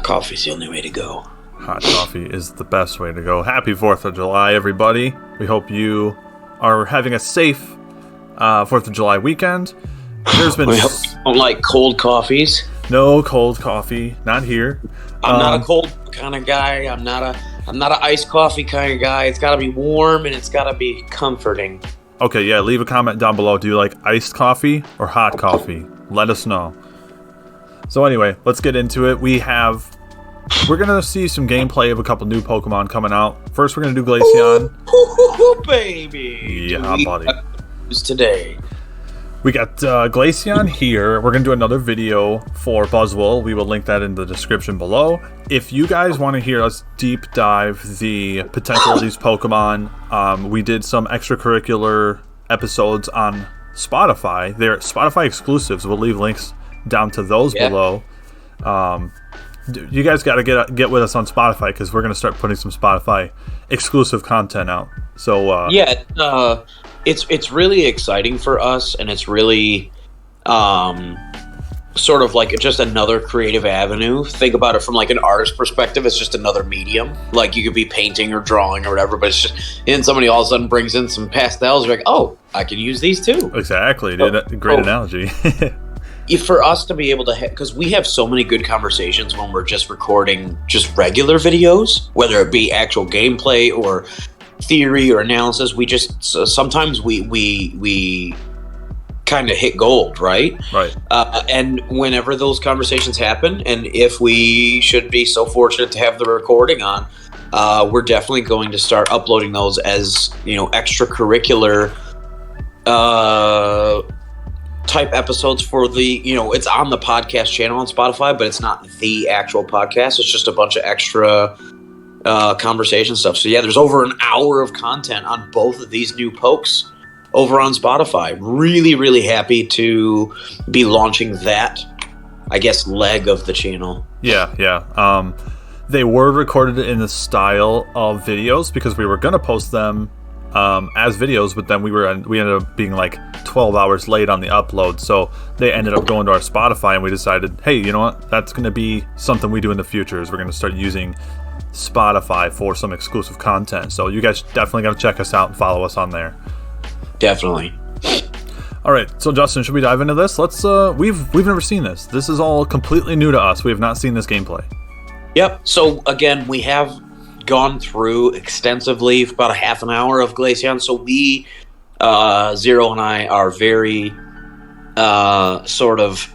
coffee's the only way to go. Hot coffee is the best way to go. Happy 4th of July, everybody. We hope you are having a safe 4th of July weekend. There's been... I hope you don't like cold coffees. No cold coffee. Not here. I'm not a cold kind of guy. I'm not an iced coffee kind of guy. It's got to be warm and it's got to be comforting. Okay, yeah, leave a comment down below. Do you like iced coffee or hot coffee? Let us know. So anyway, let's get into it. We're going to see some gameplay of a couple new Pokemon coming out. First, we're going to do Glaceon. Ooh, baby. Yeah, buddy. Today. We got Glaceon here. We're going to do another video for Buzzwole. We will link that in the description below. If you guys want to hear us deep dive the potential of these Pokemon, we did some extracurricular episodes on Spotify. They're Spotify exclusives. We'll leave links down to those below. You guys got to get with us on Spotify because we're going to start putting some Spotify exclusive content out. So it's really exciting for us, and it's really sort of like just another creative avenue. Think about it from like an artist perspective. It's just another medium. Like you could be painting or drawing or whatever, but it's just, and somebody all of a sudden brings in some pastels. You're like, oh, I can use these too. Exactly, dude. Great analogy. For us to be able to, because we have so many good conversations when we're just recording just regular videos, whether it be actual gameplay or theory or analysis, we just sometimes we kind of hit gold, right? Right. And whenever those conversations happen, and if we should be so fortunate to have the recording on, we're definitely going to start uploading those as extracurricular type episodes for the, it's on the podcast channel on Spotify, but it's not the actual podcast. It's just a bunch of extra conversation stuff. So yeah, there's over an hour of content on both of these new pokes over on Spotify. Really, really happy to be launching that, I guess, leg of the channel. Yeah. They were recorded in the style of videos because we were going to post them as videos, but then we ended up being like 12 hours late on the upload, so they ended up going to our Spotify, and we decided, hey, you know what, that's going to be something we do in the future, is we're going to start using Spotify for some exclusive content. So you guys definitely got to check us out and follow us on there. Definitely. All right, so Justin, should we dive into this? Let's we've never seen this. This is all completely new to us. We have not seen this gameplay. Yep. So again, we have gone through extensively about a half an hour of Glaceon, so we Zero and I are very sort of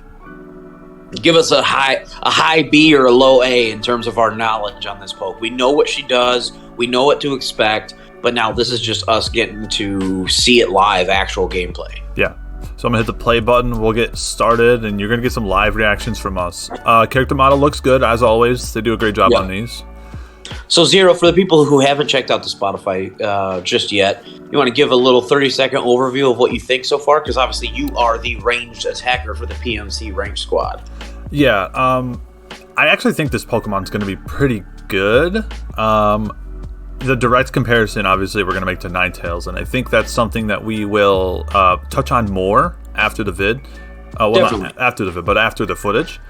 give us a high B or a low A in terms of our knowledge on this poke. We know what she does, we know what to expect, but now this is just us getting to see it live, actual gameplay. Yeah. So I'm gonna hit the play button, we'll get started, and you're gonna get some live reactions from us. Character model looks good, as always. They do a great job on these. So Zero, for the people who haven't checked out the Spotify just yet, you want to give a little 30-second overview of what you think so far? Because obviously you are the ranged attacker for the PMC ranged squad. Yeah, I actually think this Pokemon's going to be pretty good. The direct comparison, obviously, we're going to make to Ninetales, and I think that's something that we will touch on more after the vid. Well, not after the vid, but after the footage.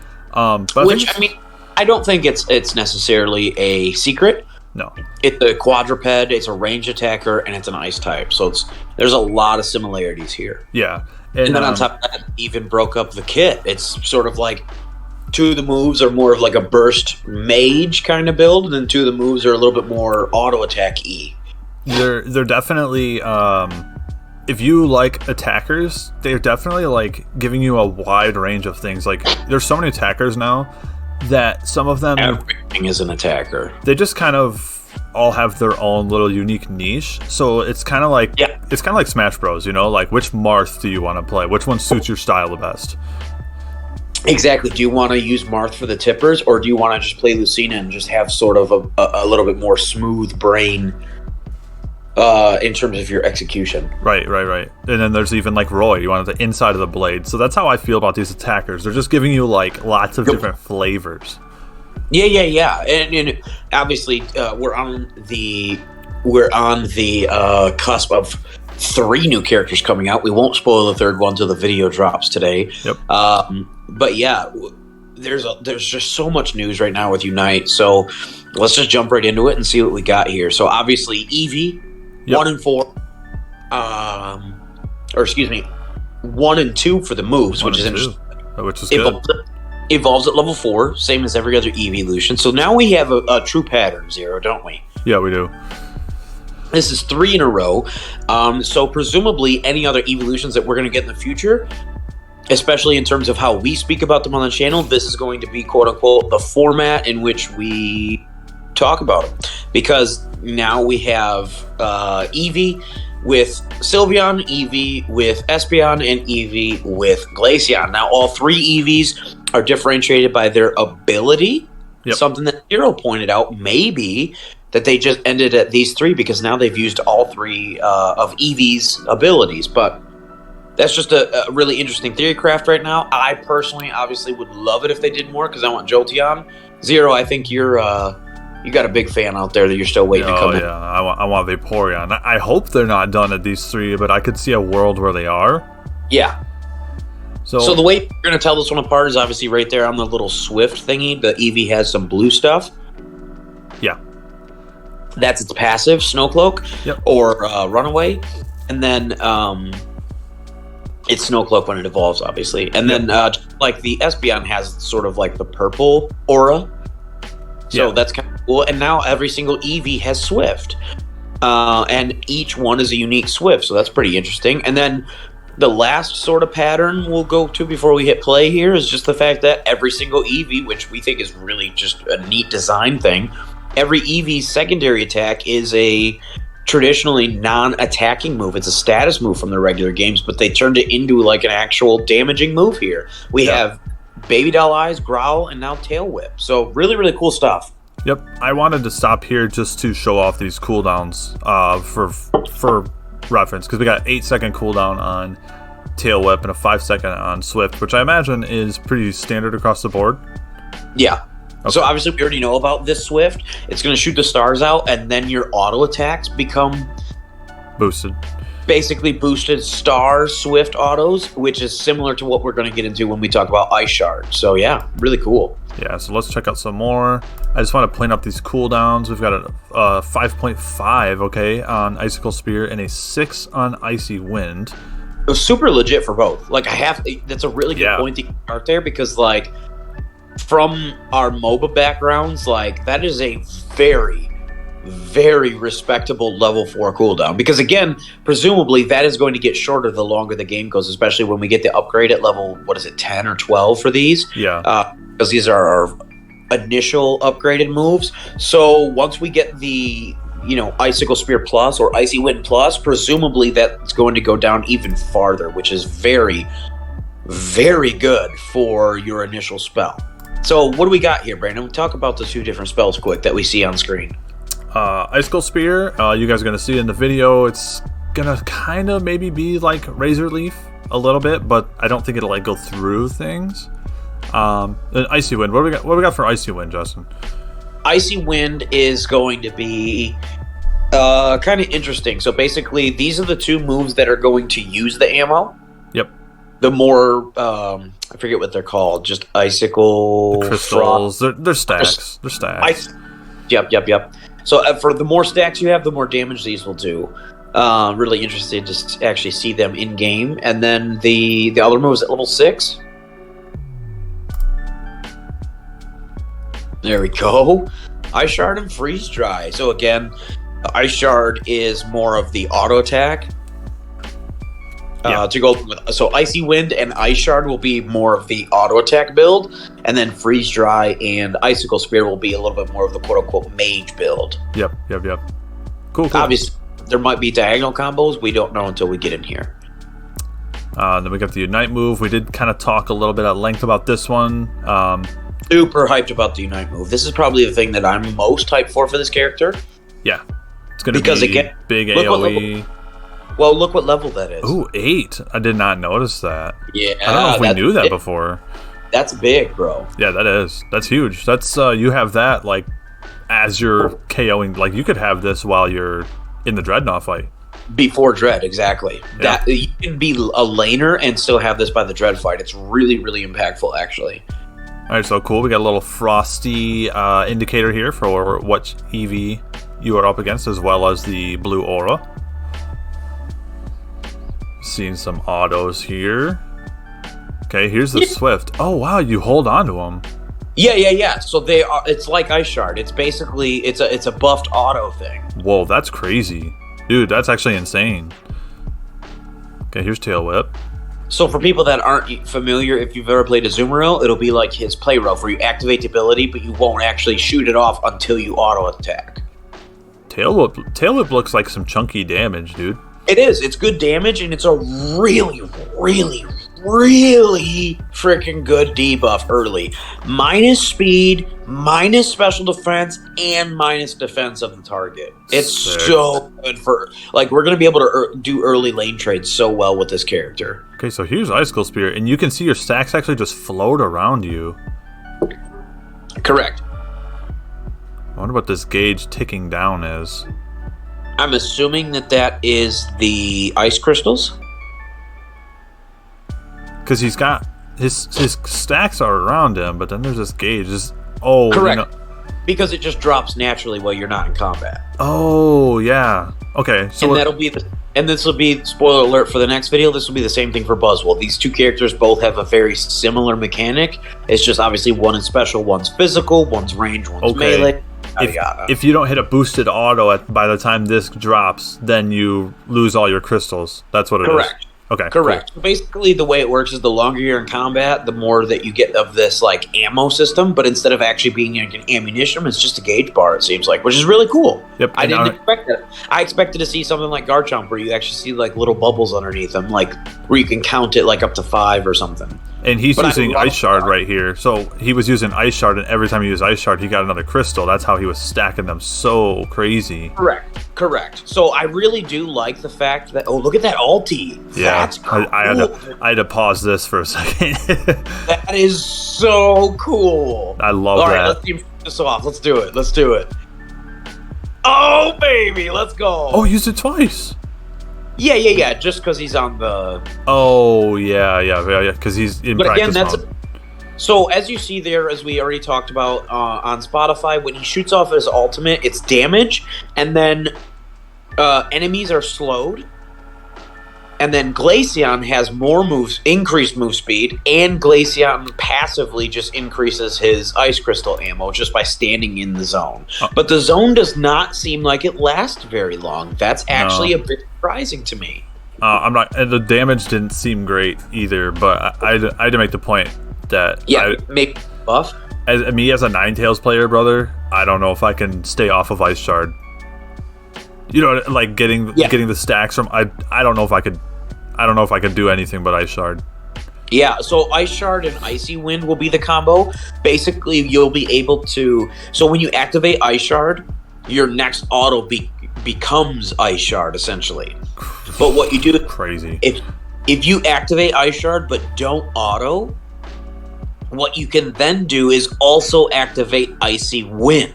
I don't think it's necessarily a secret. No. It's a quadruped, it's a ranged attacker, and it's an ice type. So there's a lot of similarities here. Yeah. And then on top of that, even broke up the kit. It's sort of like two of the moves are more of like a burst mage kind of build, and then two of the moves are a little bit more auto attack-y. They're definitely, if you like attackers, they're definitely like giving you a wide range of things. Like there's so many attackers now that some of them, everything is an attacker. They just kind of all have their own little unique niche. So it's kind of like it's kind of like Smash Bros. Like which Marth do you want to play? Which one suits your style the best? Exactly. Do you want to use Marth for the tippers, or do you want to just play Lucina and just have sort of a little bit more smooth brain in terms of your execution? Right. And then there's even like Roy. You want the inside of the blade. So that's how I feel about these attackers. They're just giving you like lots of different flavors. Yeah. And obviously, we're on the cusp of 3 new characters coming out. We won't spoil the third one till the video drops today. Yep. But yeah, there's just so much news right now with Unite. So let's just jump right into it and see what we got here. So obviously Eevee, Yep. 1 and 4, or excuse me, 1 and 2 for the moves, which is interesting. Which is good. Evolves at level 4, same as every other evolution. So now we have a true pattern, Zero, don't we? Yeah, we do. This is 3 in a row. So presumably any other evolutions that we're going to get in the future, especially in terms of how we speak about them on the channel, this is going to be, quote-unquote, the format in which we talk about them. Because now we have Eevee with Sylveon, Eevee with Espeon, and Eevee with Glaceon. Now, all 3 Eevees are differentiated by their ability. Yep. Something that Hero pointed out, maybe that they just ended at these 3 because now they've used all 3 of Eevee's abilities. But that's just a really interesting theory craft right now. I personally, obviously, would love it if they did more because I want Jolteon. Zero, I think you're you got a big fan out there that you're still waiting to come in. Oh, yeah. I want Vaporeon. I hope they're not done at these 3, but I could see a world where they are. Yeah. So the way you're going to tell this one apart is obviously right there on the little Swift thingy. The Eevee has some blue stuff. Yeah. That's its passive, Snowcloak, Yep. or Runaway. And then it's Snowcloak when it evolves, obviously. And then like the Espeon has sort of like the purple aura. So that's kind of cool. And now every single Eevee has Swift. And each one is a unique Swift. So that's pretty interesting. And then the last sort of pattern we'll go to before we hit play here is just the fact that every single Eevee, which we think is really just a neat design thing, every Eevee's secondary attack is a traditionally non-attacking move. It's a status move from the regular games, but they turned it into like an actual damaging move here. We have Baby Doll Eyes, Growl, and now Tail Whip. So really, really cool stuff. Yep. I wanted to stop here just to show off these cooldowns for reference, because we got 8-second cooldown on Tail Whip and a 5-second on Swift, which I imagine is pretty standard across the board. Yeah. Okay. So obviously we already know about this Swift. It's going to shoot the stars out, and then your auto attacks become Boosted. basically boosted star Swift autos, which is similar to what we're going to get into when we talk about Ice Shard. So yeah, really cool. Yeah, so let's check out some more. I just want to point out these cooldowns. We've got a 5.5, okay, on Icicle Spear and a 6 on Icy Wind. It was super legit for both. Like that's a really good point to start there, because like from our MOBA backgrounds, like that is a very, very respectable level 4 cooldown, because again, presumably that is going to get shorter the longer the game goes, especially when we get the upgrade at level 10 or 12 for these, because these are our initial upgraded moves. So once we get the Icicle Spear Plus or Icy Wind Plus, presumably that's going to go down even farther, which is very, very good for your initial spell. So what do we got here, Brandon? Talk about the 2 different spells quick that we see on screen. Icicle Spear, you guys are going to see in the video, it's going to kind of maybe be like Razor Leaf a little bit, but I don't think it'll like go through things. And Icy Wind, what do we got for Icy Wind, Justin? Icy Wind is going to be kind of interesting. So basically, these are the 2 moves that are going to use the ammo. Yep. The more, I forget what they're called, just Icicle... The crystals, they're stacks. They're stacks. Yep. So for the more stacks you have, the more damage these will do. Really interested to actually see them in game. And then the other move is at level 6. There we go. Ice Shard and Freeze Dry. So again, the Ice Shard is more of the auto attack. To go with, so Icy Wind and Ice Shard will be more of the auto attack build, and then Freeze Dry and Icicle Spear will be a little bit more of the quote unquote mage build. Yep. Cool. Obviously, there might be diagonal combos. We don't know until we get in here. Then we got the Unite move. We did kind of talk a little bit at length about this one. Super hyped about the Unite move. This is probably the thing that I'm most hyped for this character. Yeah, it's going to be again, big AoE. Well, look what level that is. Ooh, 8. I did not notice that. Yeah. I don't know if we knew that before. That's big, bro. Yeah, that is. That's huge. That's you have that like as you're KOing. Like you could have this while you're in the Dreadnought fight. Before Dread, exactly. Yeah. That you can be a laner and still have this by the Dread fight. It's really, really impactful, actually. Alright, so cool. We got a little frosty indicator here for what EV you are up against, as well as the blue aura. Seeing some autos here. Okay, here's the Swift. Oh wow, you hold on to them. Yeah. So they are. It's like Ice Shard. It's basically it's a buffed auto thing. Whoa, that's crazy, dude. That's actually insane. Okay, here's Tail Whip. So for people that aren't familiar, if you've ever played a Azumarill, it'll be like his play rough, where you activate the ability, but you won't actually shoot it off until you auto attack. Tail Whip looks like some chunky damage, dude. It is. It's good damage, and it's a really, really, really freaking good debuff early. Minus speed, minus special defense, and minus defense of the target. It's Sick. so good for, like, we're going to be able to do early lane trades so well with this character. Okay, so here's Icicle Spear, and you can see your stacks actually just float around you. Correct. I wonder what this gauge ticking down is. I'm assuming that is the ice crystals. Because he's got his stacks are around him, but then there's this gauge. Oh, correct. You know, because it just drops naturally while you're not in combat. oh yeah. Okay, so And that'll be and this will be, spoiler alert for the next video, this will be the same thing for Buzzwole. These two characters both have a very similar mechanic. It's just obviously one is special, one's physical, one's range, one's melee. If you don't hit a boosted auto by the time this drops, then you lose all your crystals. That's what it is. Correct. Okay. Correct. Cool. Basically, the way it works is the longer you're in combat, the more that you get of this like ammo system. But instead of actually being like an ammunition, it's just a gauge bar. It seems like, which is really cool. Yep. I didn't expect that. I expected to see something like Garchomp, where you actually see like little bubbles underneath them, like where you can count it like up to 5 or something. And he's using Ice Shard right here. So he was using Ice Shard, and every time he used Ice Shard, he got another crystal. That's how he was stacking them so crazy. Correct. So I really do like the fact that, oh, look at that ulti. Yeah, that's cool. I had to pause this for a second. That is so cool. I love that. All right, let's team this off. Let's do it. Oh, baby, let's go. Oh, he used it twice. Yeah. Just because he's on the. Oh yeah. Because he's in practice mode. So as you see there, as we already talked about on Spotify, when he shoots off his ultimate, it's damage, and then enemies are slowed, and then Glaceon has more moves, increased move speed, and Glaceon passively just increases his ice crystal ammo just by standing in the zone. But the zone does not seem like it lasts very long. That's actually a bit surprising to me. I'm not. And the damage didn't seem great either, but I had to make the point that maybe buff. As a Ninetales player, brother, I don't know if I can stay off of Ice Shard. You know, like getting the stacks from. I don't know if I could. I don't know if I could do anything but Ice Shard. Yeah, so Ice Shard and Icy Wind will be the combo. Basically, you'll be able to. So when you activate Ice Shard, your next auto becomes Ice Shard essentially. But what you do crazy. If you activate Ice Shard but don't auto, what you can then do is also activate Icy Wind.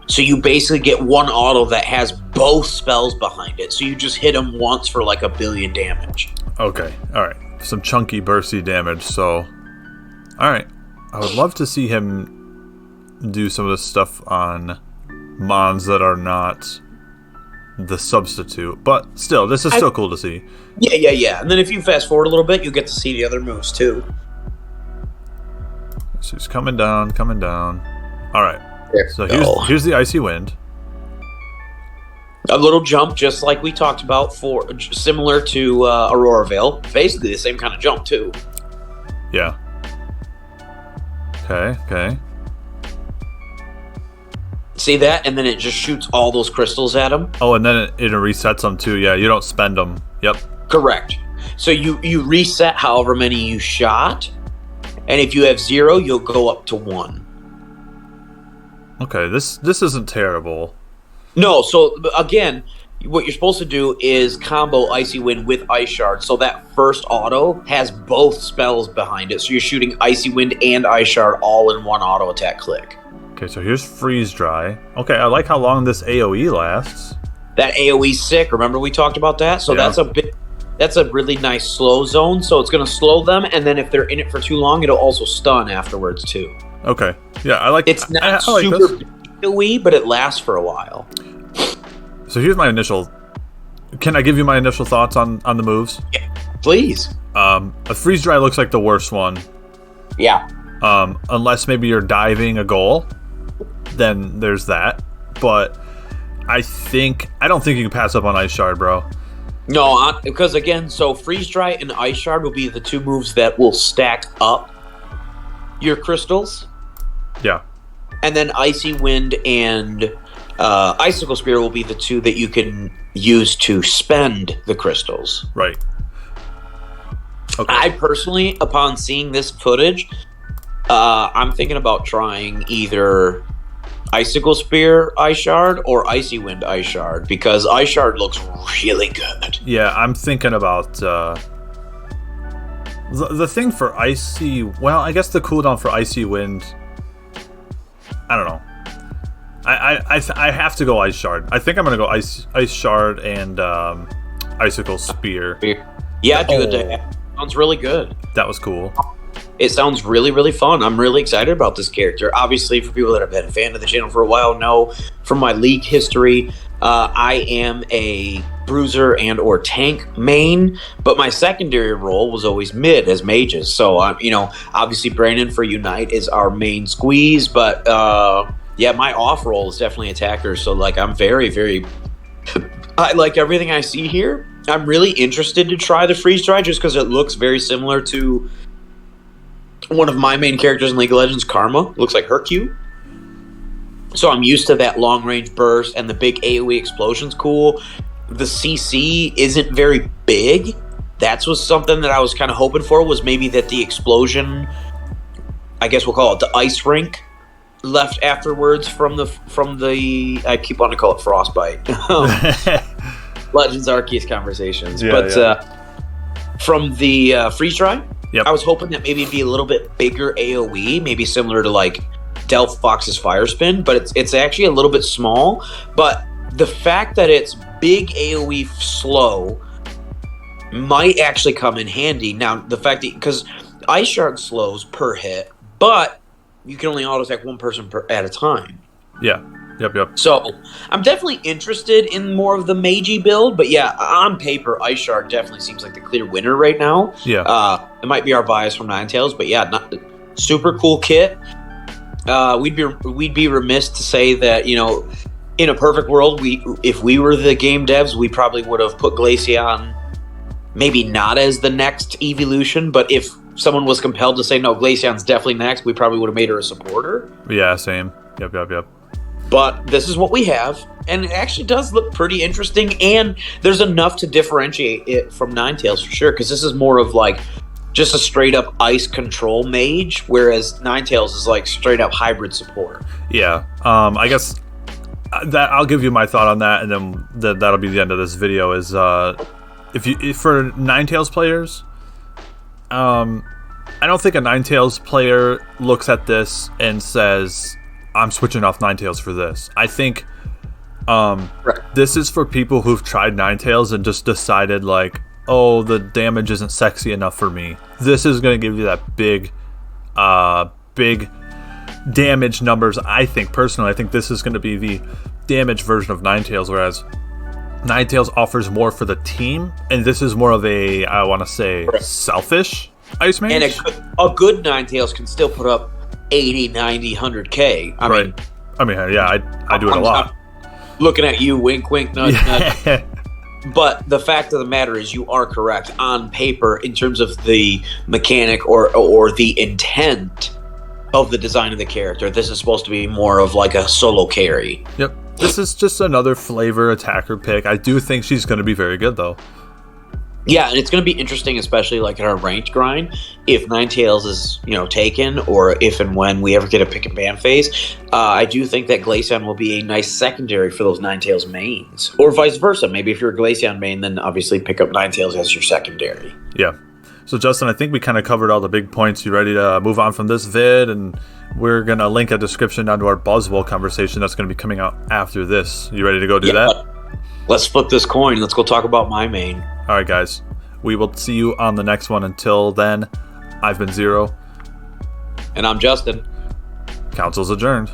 So you basically get one auto that has both spells behind it. So you just hit him once for like 1 billion damage. Okay, all right. Some chunky bursty damage. So, all right. I would love to see him do some of this stuff on mons that are not the substitute. But still, this is still cool to see. Yeah. And then if you fast forward a little bit, you'll get to see the other moves too. So he's coming down. All right. So here's the Icy Wind. A little jump, just like we talked about, for similar to Aurora Veil. Basically the same kind of jump too. Yeah. Okay. See that? And then it just shoots all those crystals at him. Oh, and then it resets them too. Yeah, you don't spend them. Yep. Correct. So you reset however many you shot, and if you have 0, you'll go up to 1. Okay, this isn't terrible. No, so again, what you're supposed to do is combo Icy Wind with Ice Shard, so that first auto has both spells behind it. So you're shooting Icy Wind and Ice Shard all in one auto attack click. Okay, so here's Freeze Dry. Okay, I like how long this AoE lasts. That AoE's sick. Remember we talked about that? So that's that's a really nice slow zone. So it's going to slow them, and then if they're in it for too long, it'll also stun afterwards too. Okay. Yeah, I like. It's not I like super this. AoE, but it lasts for a while. So here's my initial. Can I give you my initial thoughts on the moves? Yeah, please. A freeze dry looks like the worst one. Yeah. Unless maybe you're diving a goal, then there's that. But I don't think you can pass up on Ice Shard, bro. No, because again, so freeze dry and ice shard will be the two moves that will stack up your crystals, Yeah. and then icy wind and icicle spear will be the two that you can use to spend the crystals. Right. Okay. I personally, upon seeing this footage, I'm thinking about trying either icicle spear ice shard or icy wind ice shard, because ice shard looks really good. Yeah, I'm thinking about the thing for icy. Well, I guess the cooldown for icy wind. I don't know. I have to go ice shard. I think I'm gonna go ice shard and icicle spear. Yeah, dude, that sounds really good. That was cool. It sounds really, really fun. I'm really excited about this character. Obviously, for people that have been a fan of the channel for a while, know from my league history, I am a bruiser and or tank main, but my secondary role was always mid as mages. So, obviously Brandon for Unite is our main squeeze, but yeah, my off role is definitely attacker. So, like, I'm very, very... I like everything I see here. I'm really interested to try the freeze dry just because it looks very similar to one of my main characters in League of Legends, Karma. Looks like Hercule. So I'm used to that long range burst, and the big AoE explosion's cool. The CC isn't very big. That was something that I was kind of hoping for, was maybe that the explosion, I guess we'll call it the ice rink, left afterwards from the I keep wanting to call it frostbite. Legends Arceus conversations. From the freeze dry, yep. I was hoping that maybe it'd be a little bit bigger AoE, maybe similar to like Delph Fox's Fire Spin, but it's actually a little bit small. But the fact that it's big AoE slow might actually come in handy. Now, the fact that, because Ice Shard slows per hit, but you can only auto attack one person at a time. Yeah. Yep. So I'm definitely interested in more of the magey build, but yeah, on paper, Ice Shard definitely seems like the clear winner right now. Yeah. It might be our bias from Ninetales, but yeah, not super cool kit. We'd be remiss to say that, in a perfect world, if we were the game devs, we probably would have put Glaceon maybe not as the next evolution, but if someone was compelled to say no, Glaceon's definitely next, we probably would have made her a supporter. Yeah, same. Yep. But this is what we have, and it actually does look pretty interesting, and there's enough to differentiate it from Ninetales for sure, because this is more of like just a straight up ice control mage, whereas Ninetales is like straight up hybrid support. Yeah. I guess that I'll give you my thought on that, and then that'll be the end of this video. Is if for Ninetales players, I don't think a Ninetales player looks at this and says, I'm switching off Ninetales for this. I think this is for people who've tried Ninetales and just decided like, oh, the damage isn't sexy enough for me. This is going to give you that big damage numbers. I think personally, I think this is going to be the damage version of Ninetales, whereas Ninetales offers more for the team, and this is more of a, I want to say, selfish ice mage. And a good Ninetales can still put up 80, 90, 100K. I mean, yeah, I do it a lot. Looking at you, wink, wink, nudge, nudge. But the fact of the matter is, you are correct on paper in terms of the mechanic or the intent of the design of the character. This is supposed to be more of like a solo carry. Yep. This is just another flavor attacker pick. I do think she's going to be very good, though. Yeah, and it's going to be interesting, especially like in our ranked grind, if Ninetales is, taken, or if and when we ever get a pick and ban phase. I do think that Glaceon will be a nice secondary for those Ninetales mains, or vice versa. Maybe if you're a Glaceon main, then obviously pick up Ninetales as your secondary. Yeah. So Justin, I think we kind of covered all the big points. You ready to move on from this vid? And we're going to link a description down to our Buzzwole conversation that's going to be coming out after this. You ready to go do that? Let's flip this coin. Let's go talk about my main. All right, guys. We will see you on the next one. Until then, I've been Zero. And I'm Justin. Council's adjourned.